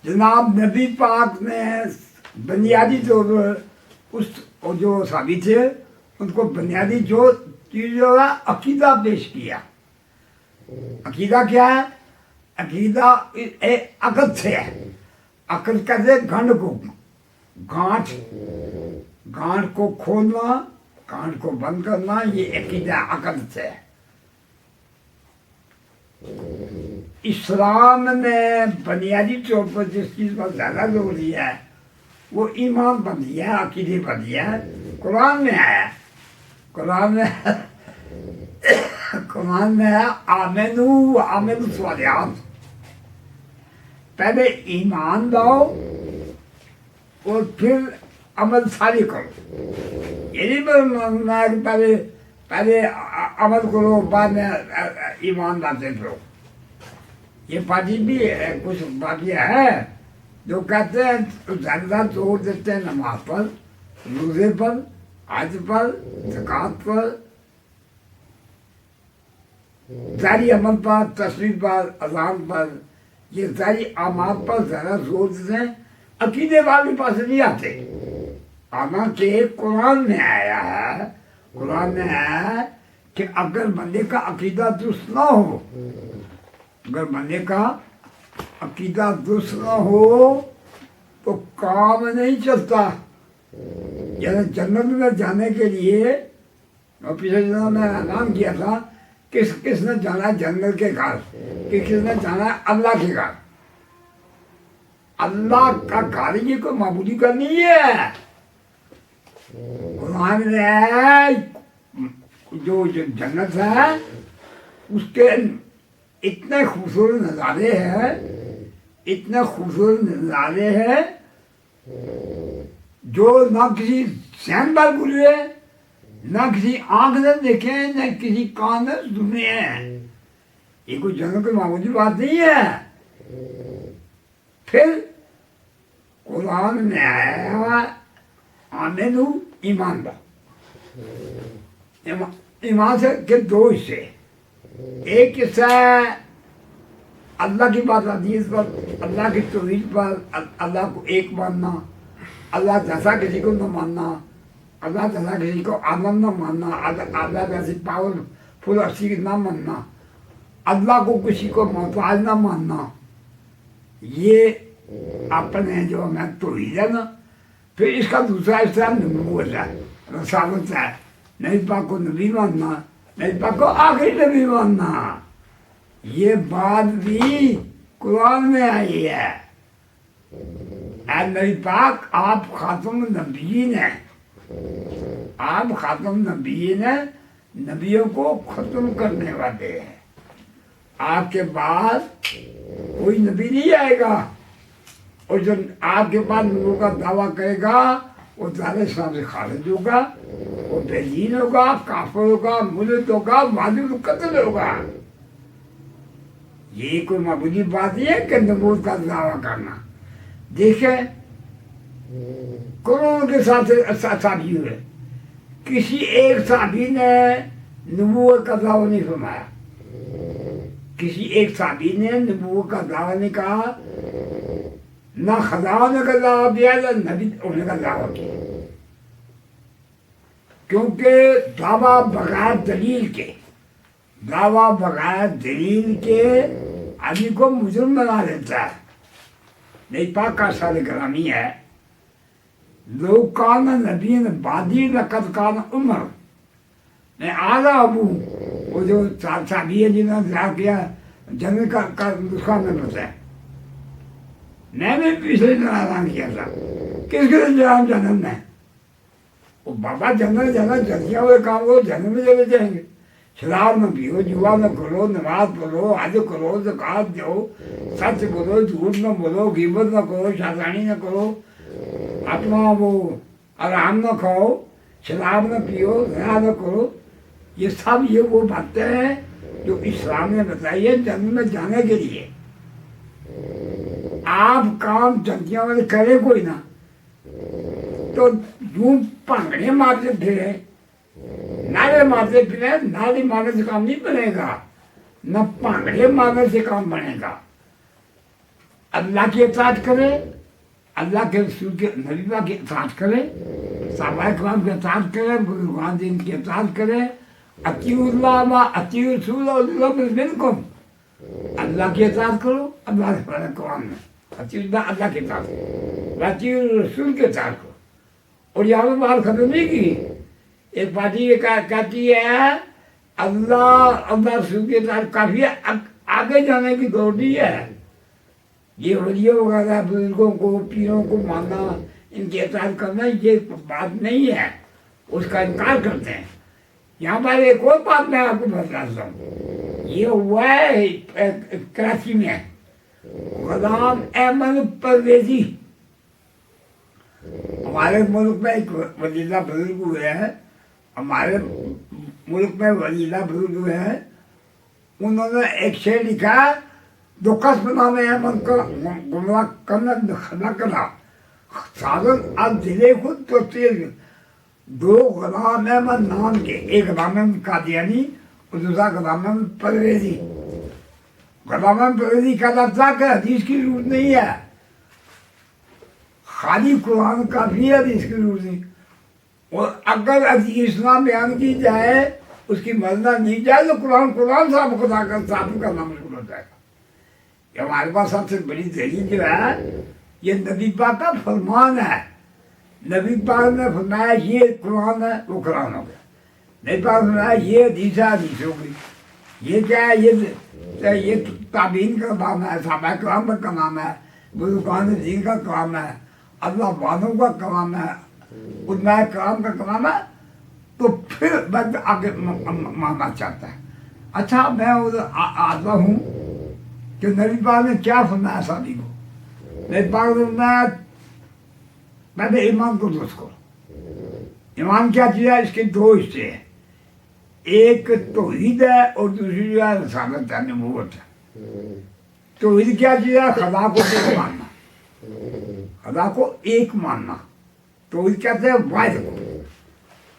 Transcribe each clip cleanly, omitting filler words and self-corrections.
जनाब नबी पाक ने बुनियादी तौर पर उस जो साबित थे उनको बुनियादी जो चीज़ों का अकीदा पेश किया। अकीदा क्या है? अकीदा अकद से है। अकद कहते गंढ को, गांठ, गांठ को खोलना, गांठ को बंद करना, ये अकीदा अकद से है। इस्लाम ने बुनियादी तौर पर जिस चीज़ पर ज़्यादा जोर दिया है वो ईमान पर दिया है, अकीदे पर दिया है। कुरान में आया, कुरान में कुरान में है आमेनू आमेनू स्वालिहात, पहले ईमान लाओ और फिर अमल सारी करो। ये नहीं बोलना कि पहले पहले अमल करो बाद में ईमान लाते फिरो। ये पार्टी भी है, कुछ पार्टियाँ हैं जो कहते हैं तो ज़्यादा जोर देते हैं नमाज पर, रोज़े पर, हज पर, ज़कात पर, जारी अमल पर, तस्वीर पर, अज़ान पर, ये सारी अमाल पर ज़्यादा जोर देते हैं। अकीदे वाले पास नहीं आते। हालांकि कुरान में आया है, कुरान में आया है कि अगर बंदे का अकीदा दुरुस्त ना हो, अगर बंदे का अकीदा दुरुस्त ना हो तो काम नहीं चलता। जैसे जन्नत में जाने के लिए और पिछले दिनों में ऐलान किया था किस किसने जाना है जन्नत के घर, किसने जाना है अल्लाह के घर। अल्लाह का घर ये कोई मामूली का नहीं है। कुरान में जो जन्नत है उसके इतने खूबसूरत नज़ारे हैं, इतने खूबसूरत नज़ारे हैं जो ना किसी सहन पर गुजरे, ना किसी आंख ने देखे, ना किसी कान ने सुने हैं। ये कोई जन्नत की मामूली बात नहीं है। फिर कुरान में आया आमेनू ईमान ला। ईमान से के दो हिस्से, एक हिस्सा अल्लाह की बात आती है इस पर, अल्लाह की तौहीद पर, अल्लाह को एक मानना, अल्लाह जैसा किसी को न मानना, अल्लाह जैसा किसी को आदम न मानना, अल्लाह जैसी पावरफुल हस्ती न मानना, अल्लाह को किसी को मोहताज न मानना। ये अपने जो मैं तौहीद है ना। फिर इसका दूसरा हिस्सा नबूवत है, रसालत है। नबी पाक को नबी मानना, नबी पाक को आखिरी नबी मानना। ये बात भी कुरान में आई है। नबी पाक आप खातम नबीयीन हैं, आप खातम नबीयीन हैं, नबियों को खत्म करने वाले हैं। आपके बाद कोई नबी नहीं आएगा और जो आपके पास लोगों का दावा करेगा वो सारे इस्लाम से खारिज होगा, वो बेदीन होगा, काफिर होगा, मुल्क होगा, वाजिब कत्ल होगा। ये कोई मामूली बात नहीं है कि नबूवत का दावा करना। देखे करोड़ों के साथ साथी हुए, किसी एक साथी ने नबूवत का दावा नहीं फरमाया, किसी एक साथी ने नबूवत का दावा नहीं कहा, ना खुदा होने का दावा दिया ना नबी होने का दावा किया। क्योंकि दावा बगैर दलील के, दावा बगैर दलील के आदमी को मुजरिम बना देता है। नहीं पाक का सारे ग्रामी है, लोग कान नबी बादी लकत कान उमर मैं आधा अबू, वो जो साथी है जिन्होंने ध्यान किया जन्नत का नुस्खा में बताया। मैं भी पिछले दिन ऐलान किया था किसके जवाब जन्म में वो बाबा जन्नत जाना जल्दियाँ हुए काम करो, जन्म में चले जाएंगे। शराब न पियो, जुआ न करो, नमाज पढ़ो, हज करो, ज़कात दो, सच बोलो, झूठ न बोलो, गिबत न करो, शादानी न करो, अपना वो आराम न खाओ, शराब न पियो, ज़ना न करो। ये सब ये वो बातें हैं जो इस्लाम ने बताई है जन्म में जाने के लिए। आप काम जल्दियाँ वाले करे कोई ना तो यूं भंगड़े मारते फिरे, नारे मारते फिरे, नारे मारने से काम नहीं बनेगा, न भंगड़े मारने से काम बनेगा। अल्लाह की इताअत करे, अल्लाह के रसूल के नबी पाक की इताअत करे, सहाबा किराम की इताअत करे, बुजुर्गान दीन की इताअत करे। अतीउल्लाह व अतीउ रसूल मिनकुम, अल्लाह की इताअत करो, अल्लाह के कुरान में अतीउल्लाह अल्लाह की इताअत करो, अतीउ रसूल की इताअत करो। और यहाँ पर बात खत्म नहीं की। एक पार्टी ये कहती है अल्लाह अल्लाह रसूल की इताअत काफी है, आगे जाने की दौड़ नहीं है। ये वलियों वगैरह बुजुर्गों को पीरों को मानना, इनकी इताअत करना ये बात नहीं है, उसका इनकार करते हैं। यहाँ पर एक और बात मैं आपको बताता हूँ। ये हुआ है कराची में, गुलाम अहमद परवेजी, हमारे मुल्क में एक वजीला बुजुर्ग हुए हैं, हमारे मुल्क में वजीला बुजुर्ग हुए हैं। उन्होंने एक शेर लिखा, दो कस्म नाम अहमद का गुमराह करना खड़ा करा साधन अब दिले खुद तो तेज। दो गुलाम अहमद नाम के, एक गुलाम अहमद कादियानी और दूसरा गुलाम अहमद परवेजी। गुलाम अहमद परवेजी का था कि हदीस की जरूरत नहीं है, खाली कुरान काफी है, हदीस की जरूरत नहीं। और अगर इस्लाम बयान की जाए, उसकी मदद नहीं जाए तो कुरान साहब खुदा का साबित करना मुश्किल हो जाएगा। हमारे पास सबसे बड़ी दलील जो है, ये नबी पाक का फरमान है। नबी पाक ने फरमाया ये कुरान है, वो कुरान हो गया। नबी पाक ने फरमाया ये हदीस है, हदीस हो गई। ये क्या है, ये ताबीन का काम है, सहाबा किराम का काम है, बुजुर्गान दीन का काम है, अल्लाह वालों का काम है, उलमाए किराम का काम है। तो फिर बंद आगे मानना चाहता है। अच्छा, मैं उधर आता हूँ कि नबी पाक ने क्या फरमाया शादी को। नबी पाक ने फरमाया पहले ईमान को दुरुस्त करो। ईमान क्या चीज़ है, इसके दो हिस्से हैं, एक तौहीद है और दूसरी जो है रिसालत है, नबूवत है। तौहीद क्या चीज़ है, खुदा को एक मानना, खुदा को एक मानना। तौहीद कहते हैं वाहिद को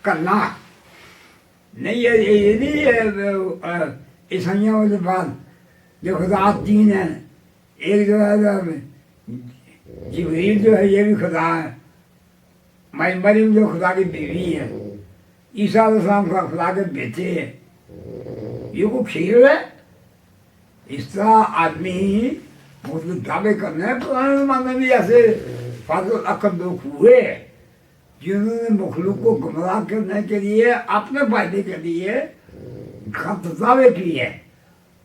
करना नहीं। ये नहीं ईसाइयों वाले बात जो खुदा तीन है, एक जो है जिब्रील जो है ये भी खुदा है, मरियम जो खुदा की बीवी है, ईसा अलैहिस्सलाम खुदा के बेटे हैं। ये को खेल है। इस तरह आदमी मतलब दावे करने हैं। पुराने जमाने में ऐसे फाजुल अकल लोग हुए जिन्होंने मखलूक को गुमराह करने के लिए, अपने फायदे के लिए गलत दावे किए,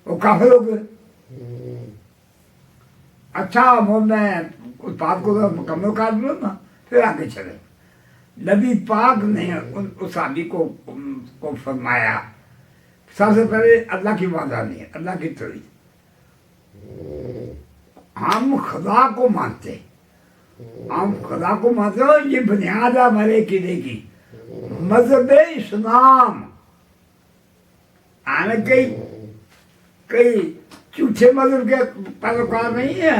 वो काफिर हो गए। अच्छा, वो मैं उस बात को मुकम्मल कर लूँ ना, फिर आगे चले। नबी पाक ने उस आदमी को फरमाया, सबसे पहले अल्लाह की वादानी है, अल्लाह की तौहीद। हम खुदा को मानते, हम खुदा को मानते हो, ये बुनियाद है हमारे अकीदे की। मजहब इस्लाम आने कई झूठे मजहब के पैरोकार नहीं है,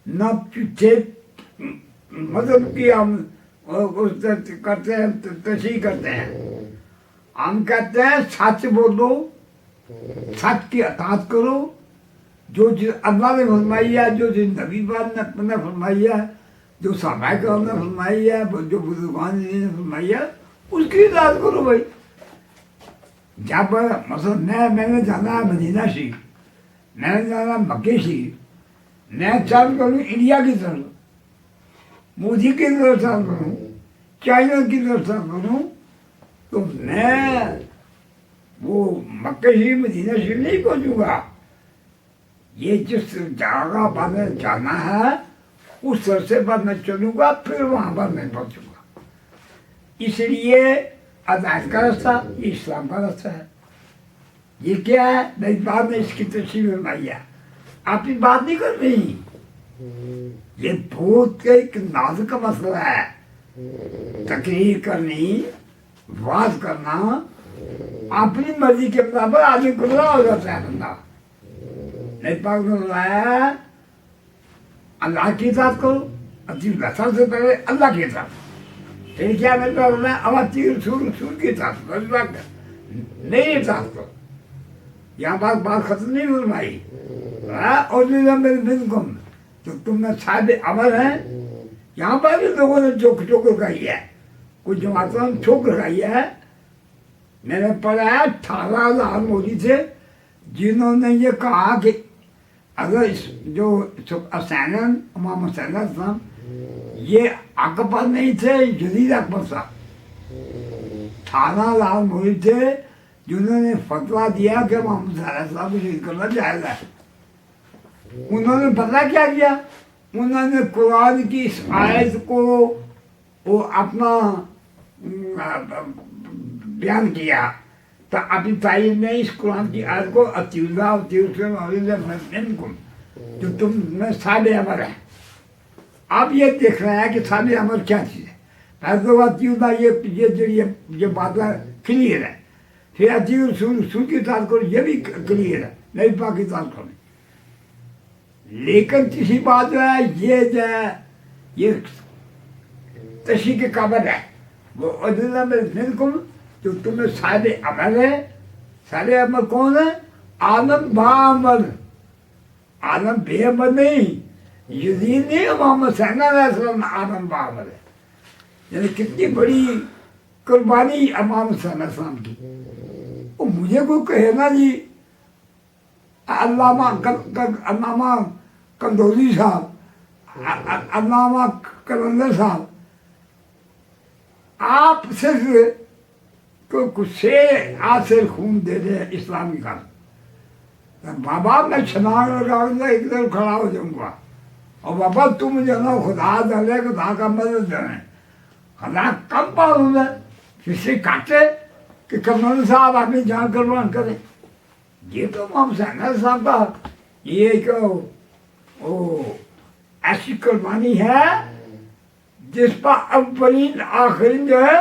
न झूठे मजहब की हम करते हैं, तशरीह करते हैं। हम कहते हैं सच बोलो, सच की अताअत करो। जो चीज़ अल्लाह ने फरमाई है, जो चीज़ नबी पाक ने फरमाई है, जो सहाबा किराम ने फरमाई है, जो बुजुर्गान ने फरमाई है, उसकी इताअत करो भाई। जब मतलब मैंने जाना है मदीना शरीफ, मैंने जाना मक्के शरीफ, मैं चाल करूँ इंडिया की तरफ, मोदी की तरफ चाल करूँ, चाइना की तरफ चाल करूँ, तो मैं वो मक्के शरीफ मदीना शरीफ नहीं पहुँचूँगा। ये जिस जगह पर मैं जाना है उस रस्ते पर मैं चलूँगा, फिर वहाँ पर मैं पहुँचूँगा। इसलिए अदायत का रास्ता ये इस्लाम का रास्ता है। ये क्या है, नई बात ने इसकी तशरीह फरमाई है, आपकी बात नहीं कर रही। ये बहुत एक नाजुक मसला है। तकरीर करनी, वाज करना, अपनी मर्जी के मुताबिक आदमी गुमराह हो जाता है बंदा। नबी पाक ने बताया अल्लाह की इताअत करो, सबसे पहले अल्लाह की इताअत। फिर क्या नबी पाक ने अवती रसूल की इताअत नहीं इताअत करो। यहाँ बात खत्म नहीं फरमाई। और तो तुम में साहब अमर हैं। यहाँ पर भी लोगों ने चोक लगाई है, कुछ जमातों ने चोक लगाई है। मैंने पढ़ा है 18,000 मौलवी थे जिन्होंने ये कहा कि अगर जो हुसैन इमाम हुसैन साहब ये अकबर नहीं थे, यजीद अकबर साहब 18,000 मौलवी थे जिन्होंने फतवा दिया कि इमाम हुसैन साहब को शहीद करना जायज़ है। उन्होंने पता क्या किया, उन्होंने कुरान की इस आयत को वो अपना बयान किया। तो अभी तारीफ ने इस कुरान की आयत को जो तुम में साबे अमर है। आप ये देख रहे हैं कि साबे अमर क्या चीज़ है। ये बात क्लियर है। फिर अतीब रसूल की बात करो, ये भी क्लियर है, नबी पाक की बात करो। लेकिन तीसरी बात जो है ये तशी के काबल है वो अदुल्ला में बिल्कुल जो तुम्हें सारे अमल है। सारे अमल कौन है? आलम बामल, आलम बेअमल नहीं, यजीद नहीं, इमाम हुसैन अलैहिस्सलाम आलम बामल है। यानी कितनी बड़ी कुर्बानी इमाम हुसैन अलैहिस्सलाम की। वो मुझे कोई कहे ना जी अल्लामा कंदौली साहब, अल्लामा कलंदर साहब, आप सिर्फ कुछ से आज से खून दे दे इस्लाम की खातिर, बाबा मैं छलांग लगाऊंगा, एक तरफ खड़ा हो जाऊंगा और बाबा तुम मुझे ना खुदा दे, खुदा का मदद दें, खुदा कम पाऊंगा किसी काटे कि कमल साहब अपनी जान कुर्बान करें। ये तो इमाम हुसैन साहब का ये एक ऐसी कुर्बानी है जिस पर अव्वलीन आखिरीन जो है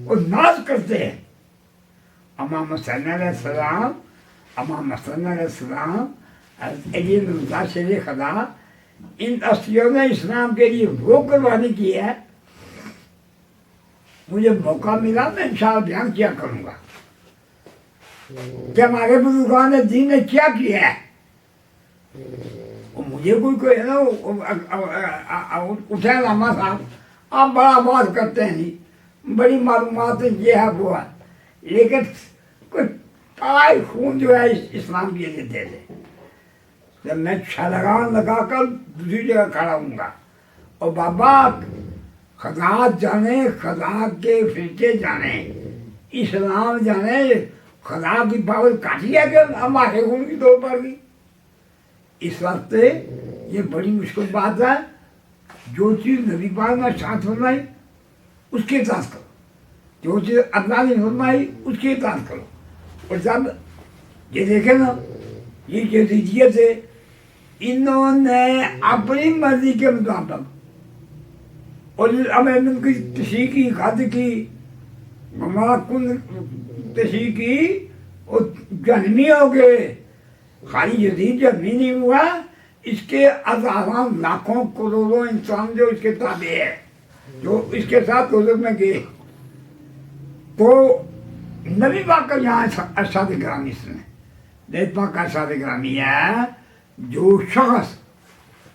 वो नाज करते हैं। इमाम हुसैन अलैहिस्सलाम, इमाम हसन अलैहिस्सलाम, अली रज़ा शेर खुदा, इन अस्तियों ने इस्लाम के लिए वो कुर्बानी की है। मुझे मौका मिला मैं इंशाअल्लाह बयान किया करूँगा कि हमारे बुजुर्गान ने दीन ने क्या किया है। मुझे कोई है ना उठे लामा साहब आप बड़ा बात करते हैं जी, बड़ी मालूमात ये है वो है, लेकिन कोई पाए खून जो है इस्लाम के लिए दे दे। जब मैं छलगान लगा कर दूसरी जगह खड़ा हूँगा और बाबा खुदा जाने, खुदा के फिरके जाने, इस्लाम जाने, खुदा की पावर काटी है कि हमारे खून की दो पड़ गई। इस वास्ते ये बड़ी मुश्किल बात है। जो चीज़ नबी पाक ने साथ फरमाई उसके इताअत करो, जो चीज़ अल्लाह ने फरमाई उसके इताअत करो। और जब ये देखे ना ये जदीदियत है, इन्होंने अपनी मर्जी के मुताबिक और हमें की तशरीह की खाद की ममाकुन तशरीह की और जहमी हो गए। खाली यजीद जहमी नहीं हुआ, इसके हज़ारों लाखों करोड़ों इंसान जो इसके ताबे है, जो इसके साथ दोज़ख में गए। तो नबी पाक का यहाँ अरशाद ग्रामी इसमें नबी पाक का अरशाद ग्रामी है। जो शख्स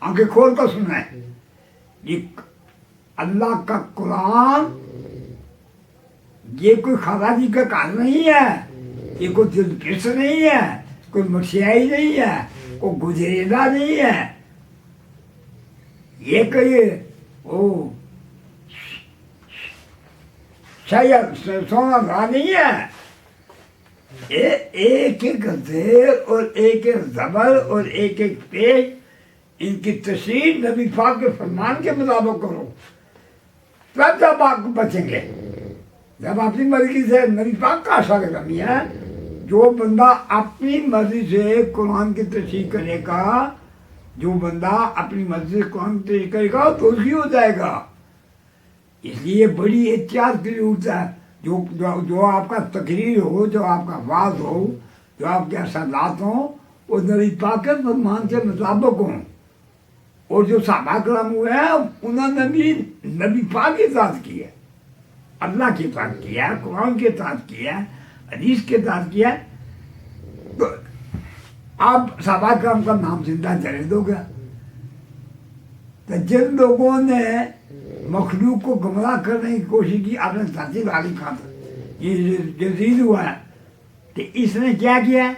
आंखें खोल कर सुना है, ये अल्लाह का कुरान ये कोई खराजी का काम नहीं है, ये कोई दिलकिश नहीं है, कोई मरसियाई नहीं है, कोई गुजरेला नहीं है, ये कोई ओ शायद सोना गा नहीं है। एक एक जेर और एक एक जबर और एक एक पेश इनकी तशरीह नबी पाक के फरमान के मुताबिक करो, तब जब आप बचेंगे। जब अपनी मर्जी से नबी पाक का आशा करनी है, जो बंदा अपनी मर्जी से कुरान की तशरीह करेगा, जो बंदा अपनी मर्जी से कुरान की तशरीह करेगा तो उसकी हो जाएगा। इसलिए बड़ी एहतियात की जरूरत है। जो आपका तकरीर हो, जो आपका वाज हो, जो आपके असलात हों, वो नबी पाक के फरमान के मुताबिक हों। और जो सहाबा करम हुए हैं उन्होंने भी नबी पाक की इताअत की है, अल्लाह की इताअत किया है, कुरान की इताअत किया है, हदीस की इताअत किया है। तो आप सहाबा करम का नाम जिंदा चले दोगे। تو جن لوگوں نے مخلوق کو گمراہ کرنے کی کوشش کی آپ نے دھرتی لالی خاطر یہ جزید ہوا ہے، تو اس نے کیا کیا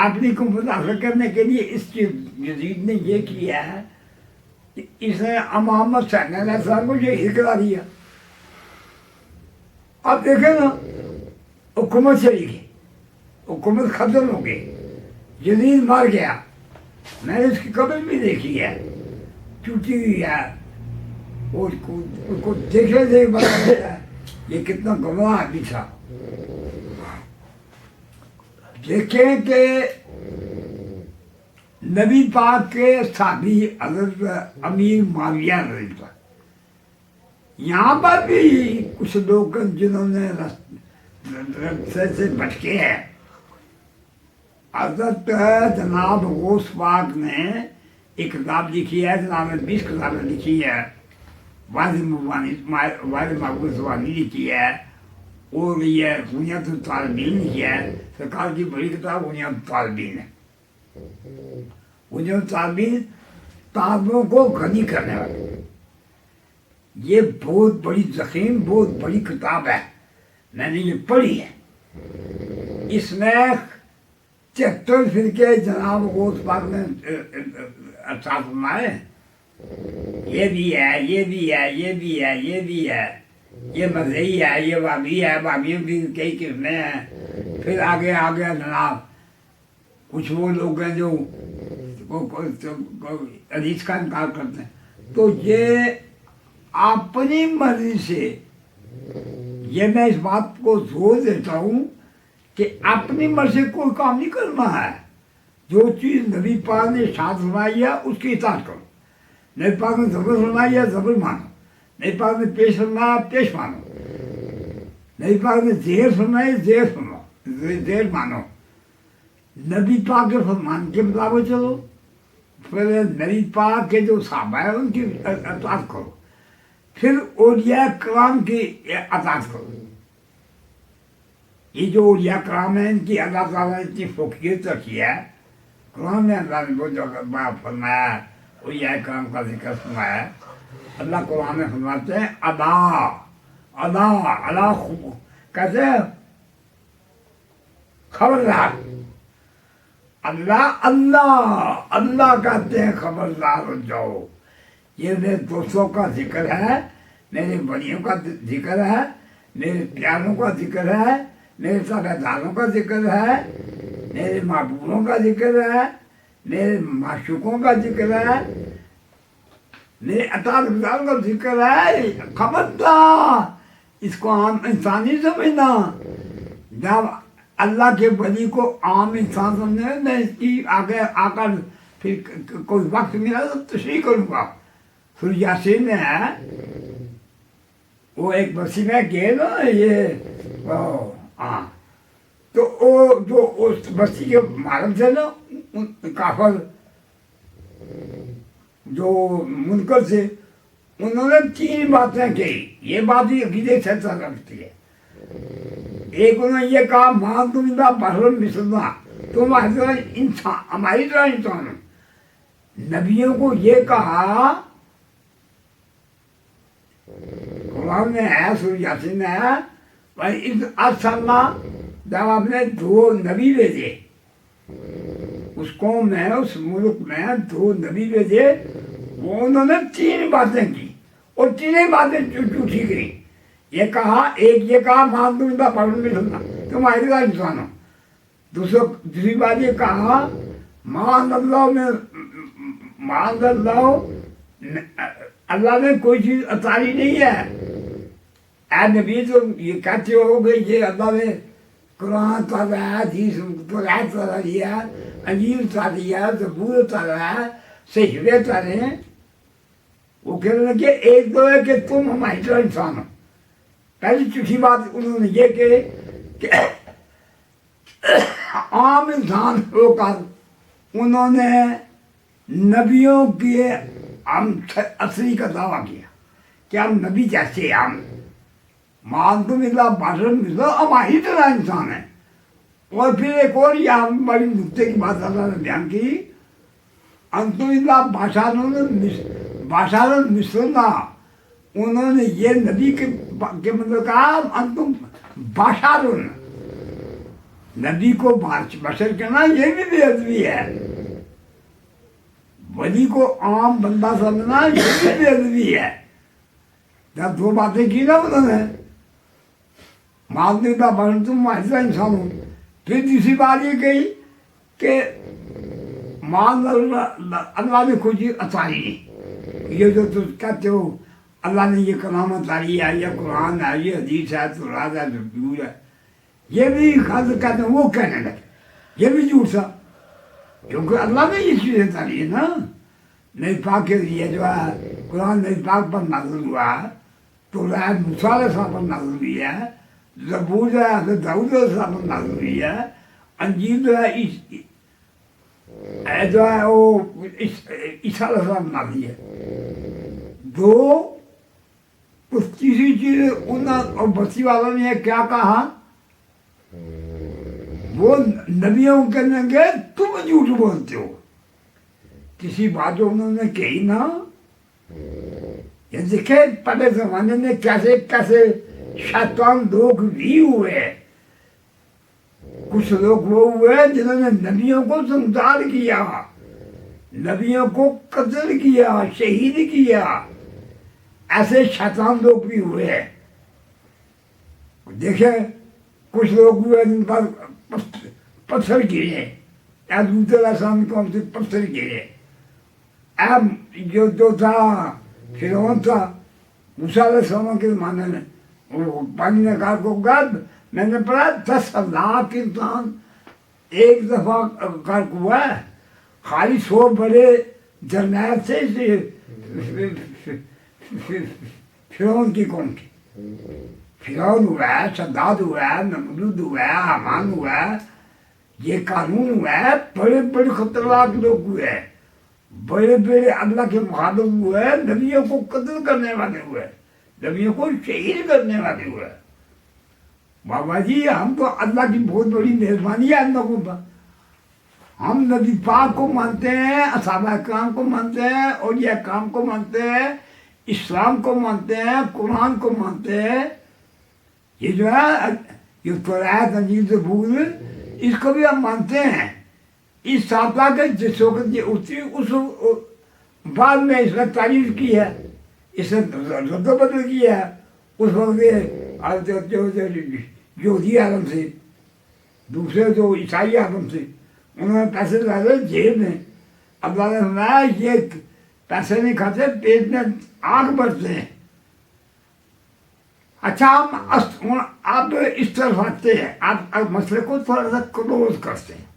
آدمی کو متاثر کرنے کے لیے اس جزید نے یہ کیا ہے کہ اس نے محمد صلی اللہ علیہ وسلم کو شہید کرا دیا۔ اب دیکھیں نا حکومت چلی گئی، حکومت ختم ہو گئی، جزید مر گیا، میں نے اس کی قبر بھی دیکھی ہے، ٹوٹی ہوئی ہے، اس کو دیکھنے سے ہی پتا چلتا ہے یہ کتنا گمراہ آدمی تھا۔ دیکھیں کہ نبی پاک کے صحابی حضرت امیر معاویہ رضی اللہ عنہ، یہاں پر بھی کچھ لوگ جنہوں نے رستے سے بھٹکے ہیں، حضرت جناب غوث پاک نے ایک کتاب لکھی ہے، جناب نے 20 کتابیں لکھی ہے، والد محبوب زبانی لکھی ہے، اور یہ بنیاد الطالبین لکھی ہے، سرکار کی بڑی کتاب بنیاد الطالبین ہے۔ بنیاد الطالبین طالبوں کو غنی کرنے والی یہ بہت بڑی ضخیم بہت بڑی کتاب ہے، میں نے یہ پڑھی ہے۔ اس میں 73 فرقے جناب غوث پاک نے ارشاد فرمائے، یہ بھی ہے، یہ بھی ہے، یہ بھی ہے، یہ بھی ہے، یہ مذہبی ہے، یہ وابی ہے، وابیوں بھی کئی قسمیں ہیں۔ پھر آگے آگے جناب کچھ وہ لوگ ہیں جو حدیث کا انکار کرتے ہیں، تو یہ اپنی مرضی سے، یہ میں اس بات کو زور دیتا ہوں کہ اپنی مرضی سے کوئی کام نہیں کرنا ہے۔ جو چیز نبی پاک نے ارشاد فرمائی ہے اس کی اطاعت کرو، نبی پاک نے زبر فرمائی ہے زبر مانو، نبی پاک نے پیش فرمایا پیش مانو، نبی پاک نے زہر فرمائی زہر مانو، نبی پاک کے فرمان کے مطابق چلو، پھر نبی پاک کے جو صحابہ ہیں ان کی اطاعت کرو، پھر اولیاء کرام کی اطاعت کرو۔ یہ جو اولیاء کرام ہیں ان کی اللہ تعالیٰ نے اتنی فوقیت رکھی ہے، قرآن میں اللہ نے وہ جو فرمایا ہے، اولیاء کرام کا ذکر فرمایا ہے، اللہ قرآن میں فرماتے ہیں اللہ کہتے ہیں خبردار، اللہ کہتے ہیں خبردار ہو جاؤ، یہ میرے دوستوں کا ذکر ہے، میرے بڑیوں کا ذکر ہے، میرے پیاروں کا ذکر ہے، میرے تابع داروں کا ذکر ہے، میرے محبوبوں کا ذکر ہے، میرے معشوقوں کا ذکر ہے، میرے اطاعت گزاروں کا ذکر ہے۔ خبردار، اس کو عام انسان نہیں سمجھنا۔ جب اللہ کے ولی کو عام انسان سمجھنا ہے، میں اس کی آگے آ کر پھر کوئی وقت ملا تو تشریح کروں گا۔ سورہ یاسین میں ہے، وہ ایک بسی میں گئے نا، یہ ہاں، تو وہ جو اس بستی کے مالک تھے نا کافر جو منکر تھے، انہوں نے 3 باتیں کہی، یہ بات بھی عقیدے سے رکھتی ہے۔ ایک انہوں نے یہ کہا مان تم بشر مثلنا، تم ہماری طرح انسان ہو۔ نبیوں کو یہ کہا، قرآن میں ہے سورہ یاسین میں ہے، وَإِذْ أَرْسَلْنَا، جب ہم نے 2 نبی بھیجے اس قوم میں، اس ملک میں 2 نبی بھیجے، وہ انہوں نے 3 باتیں کی اور 3 باتیں جھوٹی گئی۔ یہ کہا، ایک یہ کہا مان تم بشر مثلنا، تم ہماری طرح انسان ہو۔ دوسری بات یہ کہا مان اللہ نے کوئی چیز اتاری نہیں ہے۔ اے نبی تم یہ کہتے ہو کہ یہ اللہ نے قرآن اتارا ہے، حدیث اتارا ہے، انجیل اتاری ہے، زبور اتارا ہے، صحیفے اتارے ہیں۔ وہ کہہ رہے ہیں کہ ایک دو ہے کہ تم ہماری طرح انسان ہو۔ پہلی چوتھی بات انہوں نے یہ کہی کہ عام انسان ہو کر انہوں نے نبیوں کے ہم اصلی کا دعویٰ کیا کہ ہم نبی جیسے، ہم مان تم اللہ بشر مثلنا، ہماری طرح انسان ہیں۔ اور پھر ایک اور یہ بڑی نکتے کی بات اللہ نے بیان کی، انتم اللہ بشر बाशारुन मिसलना, उन्होंने ये नबी के मतलब कहा अंतुम बाशारुन, नबी को बशर करना ये भी बेअदबी है, वली को आम बंदा समझना ये भी बेअदबी है। जब दो बातें की ना उन्होंने, मालूदा बन तुम ऐसा इंसान हो, फिर दूसरी बात ये कही कि मान अल्लाह ने खुद अतारी, ये जो तुम कहते हो अल्लाह ने ये कलाम अतारी है, ये कुरान है, ये हदीस है, तौरात है, ज़बूर है, ये भी खास कहते हैं, वो कहने लगे, ये भी झूठ था, क्योंकि अल्लाह ने ये चीज़ें तारी है ना। नबी पाक के लिए जो है कुरान नबी पाक पर नाज़िल हुआ है, तौरात मूसा अलैहिस्सलाम पर नाज़िल हुई है, ज़बूर जो है हज़रत दाऊद अलैहिस्सलाम पर नाज़िल हुई है, अंजील जो है जो है वो ईसा अलैहिस्सलाम नाज़िल है। दो उस तीसरी चीज़ उन और बस्ती वालों ने क्या कहा, वो नबियों के लगे तुम झूठ बोलते हो, किसी बात जो उन्होंने कही ना। ये देखे पहले जमाने में कैसे कैसे शैतान लोग भी हुए, कुछ लोग वो हुए जिन्होंने नबियों को संसार किया, नबियों को कत्ल किया, शहीद किया, ऐसे शैतान लोग भी हुए। देखे कुछ लोग हुए जिन पर पत्थर गिरे, या दूसरा सामने कौन से पत्थर गिरे। अब जो था फिरौन था, मूसा अलैहिस्सलाम के ज़माने में, वो पानी ने कहा को गद मैंने पढ़ा 10,000 इंसान एक दफ़ा गर्क हुआ है, खाली 100 बड़े जरनैल से फिरौन की कौन की, फिरौन हुआ है, शद्दाद हुआ है, नमरूद हुआ है, हामान हुआ है, ये कानून हुआ है, बड़े बड़े खतरनाक लोग हुए हैं, बड़े बड़े अल्लाह के मुखालिफ हुए, नबियों को कत्ल करने वाले हुए, नबियों को शहीद करने वाले हुए। बाबा जी हम तो अल्लाह की बहुत बड़ी मेहरबानी है हम लोगों पर, हम नबी पाक को मानते हैं, असहाबा किराम को मानते हैं, औलिया किराम को मानते हैं, इस्लाम को मानते हैं, कुरान को मानते हैं, ये जो है ये तौरात अंजील ज़बूर इसको भी हम मानते हैं। इस सातवा के जिस वक्त ये उतरी उस बाद में इसने तारीफ की है, इसने रद्द-बदल किया है। उस वक्त यहूदी आलम से, दूसरे जो ईसाई आलम से, उन्होंने पैसे डाले जेब में, अल्लाह ने सुनाया ये पैसे नहीं खाते, पेट में आग बढ़ते हैं। अच्छा हम आप इस तरफ आते हैं, आप मसले को थोड़ा सा क्लोज करते हैं।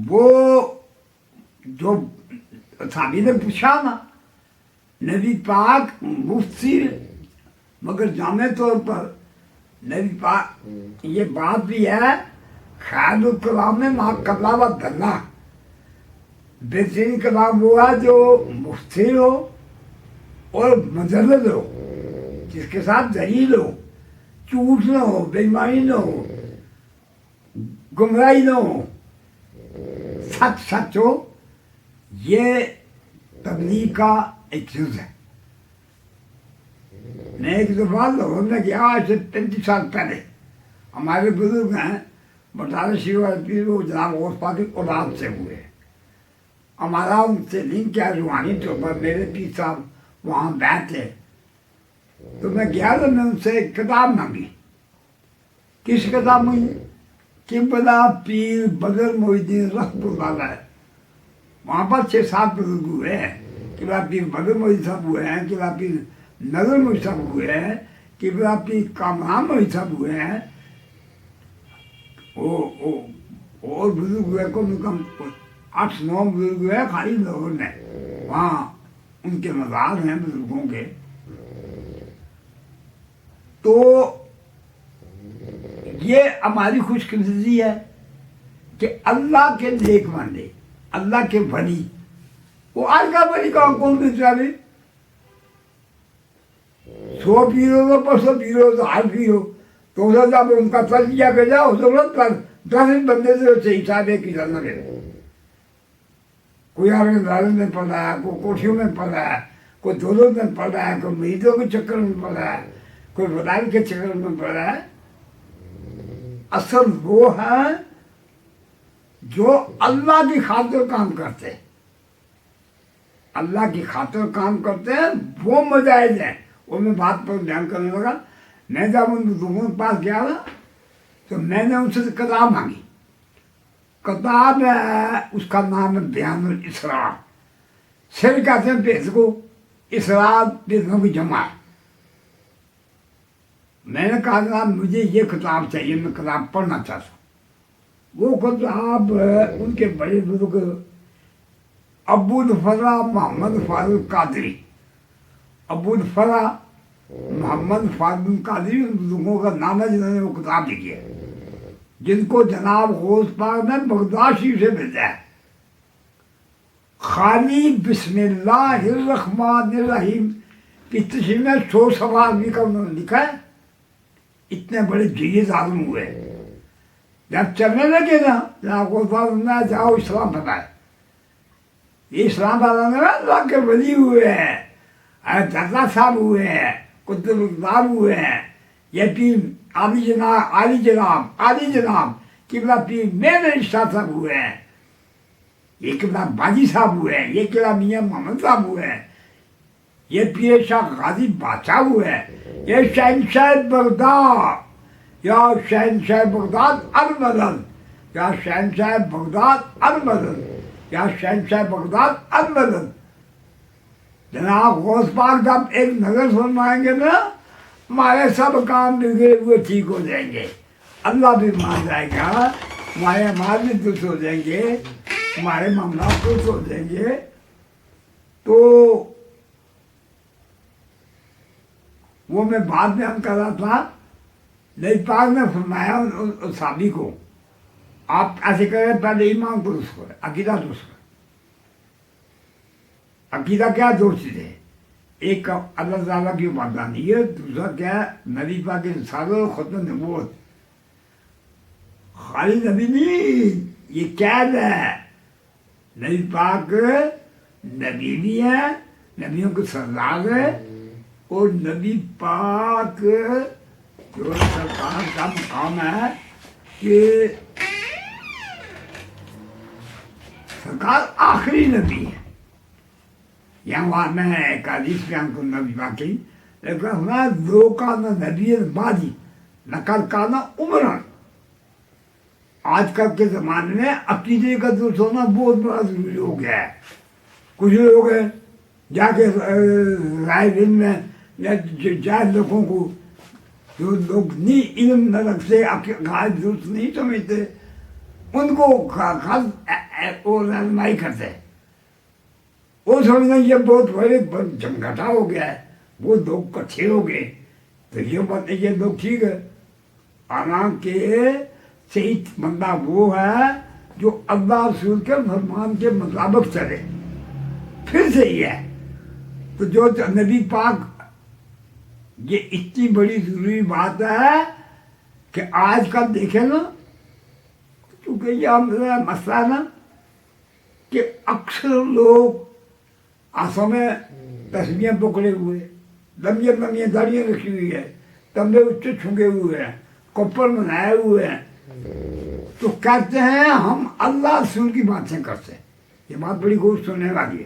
वो जो साहबी ने पूछा ना, नबी पाक मुफ्ती मगर जामे तौर पर नबी पाक ये बात भी है, ख्यालुल कलाम में माँ कला व दल्ला, बेहतरीन कलाम वो है जो मुफ्ती हो और मजल्लद हो, जिसके साथ दलील हो, झूठ न हो, बेईमानी न हो, गुमराही न हो, सच सच हो। ये तबलीग का एक जुज़ है। मैं एक दफ़ा लाहौर में गया, आज से 35 साल पहले, हमारे बुजुर्ग हैं बटाला शिवा पीर, वो जनाब गौस पाक की औलाद से हुए, हमारा उनसे लिंक क्या रूहानी तौर पर, मेरे पीर साहब वहाँ बैठे, तो मैं गया तो मैं उनसे किताब मांगी। किस किताब मांगी? किबला पीर बदर मोहिद्दीन रहमतुल्लाह है। वहाँ पर 6-7 बुजुर्ग हुए हैं, किबला पीर बदर मोहिद्दीन साहब हुए हैं, किबला पीर नजर मोहिद्दीन साहब हुए हैं, किबला पीर कामरान मोहिद्दीन साहब हुए हैं, और बुजुर्ग हुए को 8-9 बुजुर्ग हुए खाली लाहौर में, वहाँ उनके मज़ार हैं बुजुर्गों के। तो ये हमारी खुशकिस्मती है कि अल्लाह के नेक बंदे, अल्लाह के वली, वो आज का वली कौन दूसरा भी 100 पीर हो तो 500 पीर हो तो 8 पीर हो, तो जब उनका तजकिया कर जाओ जरूरत पर 10 बंदे से सही साहब एक किसान लगे। کوئی آگے داروں میں پڑ رہا ہے، کوئی کوٹھیوں میں پڑ رہا ہے، کوئی دولت میں پڑ رہا ہے، کوئی مریدوں کے چکر میں پڑ رہا ہے، کوئی وسائل کے چکر میں پڑ رہا ہے۔ اصل وہ ہے جو اللہ کی خاطر کام کرتے ہیں، اللہ کی خاطر کام کرتے ہیں، وہ مجاہد ہیں۔ وہ میں بات پر بیان کرنے لگا، میں جب ان بزرگوں کے پاس گیا نا تو میں نے ان سے کتاب مانگی۔ کتاب ہے، اس کا نام ہے بیان الاسرار، سر کہتے ہیں پیس کو، اسرار پیسوں کی جمع ہے۔ میں نے کہا جناب مجھے یہ کتاب چاہیے، میں کتاب پڑھنا چاہتا ہوں۔ وہ کتاب ان کے بڑے بزرگ ابو الفضل محمد فاضل قادری، ابو الفضل محمد فاضل قادری ان بزرگوں کا نام ہے جنہوں نے وہ کتاب لکھی ہے، جن کو جناب غوث پاک نے بغداد شریف سے بھیجا ہے۔ خالی بسم اللہ الرحمن الرحیم کی تشریح میں 100 صفحہ آدمی کا انہوں نے لکھا ہے۔ اتنے بڑے جیز عالم ہوئے، جب چلنے لگے نا جناب غوث پاک نے جاؤ اسلام بتائے، یہ اسلام بتانے میں اللہ کے ولی ہوئے ہیں، دادا صاحب ہوئے ہیں، قطب اقدام ہوئے ہیں، یہ پیر عالی جناب قبلہ پیر میرے شاہ صاحب ہوئے ہیں، یہ قبلہ باجی صاحب ہوئے ہیں، یہ قبلہ میاں محمد صاحب ہوئے ہیں، یہ پیر شاہ غازی بادشاہ ہوئے ہیں، یہ شہنشاہ بغداد یا شہنشاہ بغداد المدد یا شہنشاہ بغداد المدد یا شہنشاہ بغداد المدد۔ جناب غوث پاک جب ایک نظر فرمائیں گے نا ہمارے سب کام بگڑے ہوئے ٹھیک ہو جائیں گے، اللہ بھی مان جائے گا، ہمارے اعمال بھی درست ہو جائیں گے، ہمارے معاملات درست ہو جائیں گے۔ تو وہ میں بات بیان کر رہا تھا، نبی پاک نے فرمایا ان صحابی کو آپ ایسے کریں پہلے ایمان درست کریں، عقیدہ درست کریں۔ عقیدہ کیا؟ دو چیزیں، ایک اللہ تعالیٰ کی وحدانیت، دوسرا کیا ہے نبی پاک کی رسالت اور ختم نبوت۔ خالی نبی نہیں، یہ قید ہے، نبی پاک نبی بھی ہے، نبیوں کے سردار ہے، اور نبی پاک جو سرکار کا مقام ہے کہ سرکار آخری نبی ہے۔ یہاں میں ایک حدیث بیان کروں نبی پاک کی، لیکن لو کانا نبی بعدی لقد کانا عمرن۔ آج کل کے زمانے میں عقیدے کا درست ہونا بہت بڑا ضروری ہو گیا ہے۔ کچھ لوگ ہیں جا کے رائے دن میں یا جائز لوگوں کو، جو لوگ نہیں علم نہ رکھتے، عقائد درست نہیں سمجھتے، ان کو رہنمائی کرتے ہیں، وہ سمجھنا یہ بہت بڑے جھمگھٹا ہو گیا ہے، وہ لوگ کٹھے ہو گئے، تو یہ بات یہ لوگ ٹھیک ہے۔ حالانکہ صحیح بندہ وہ ہے جو اللہ رسول کے فرمان کے مطابق چلے، پھر صحیح ہے۔ تو جو نبی پاک، یہ اتنی بڑی ضروری بات ہے کہ آج کل دیکھیں نا، کیونکہ یہ مسئلہ ہے نا کہ اکثر لوگ آنسوں میں تسبیحیں پکڑے ہوئے، لمبی داڑیاں رکھی ہوئی ہے، تمبے اچھے چھنگے ہوئے ہیں، کپڑ بنائے ہوئے ہیں، تو کہتے ہیں ہم اللہ رسول کی باتیں کرتے ہیں۔ یہ بات بڑی غور سننے والی ہے۔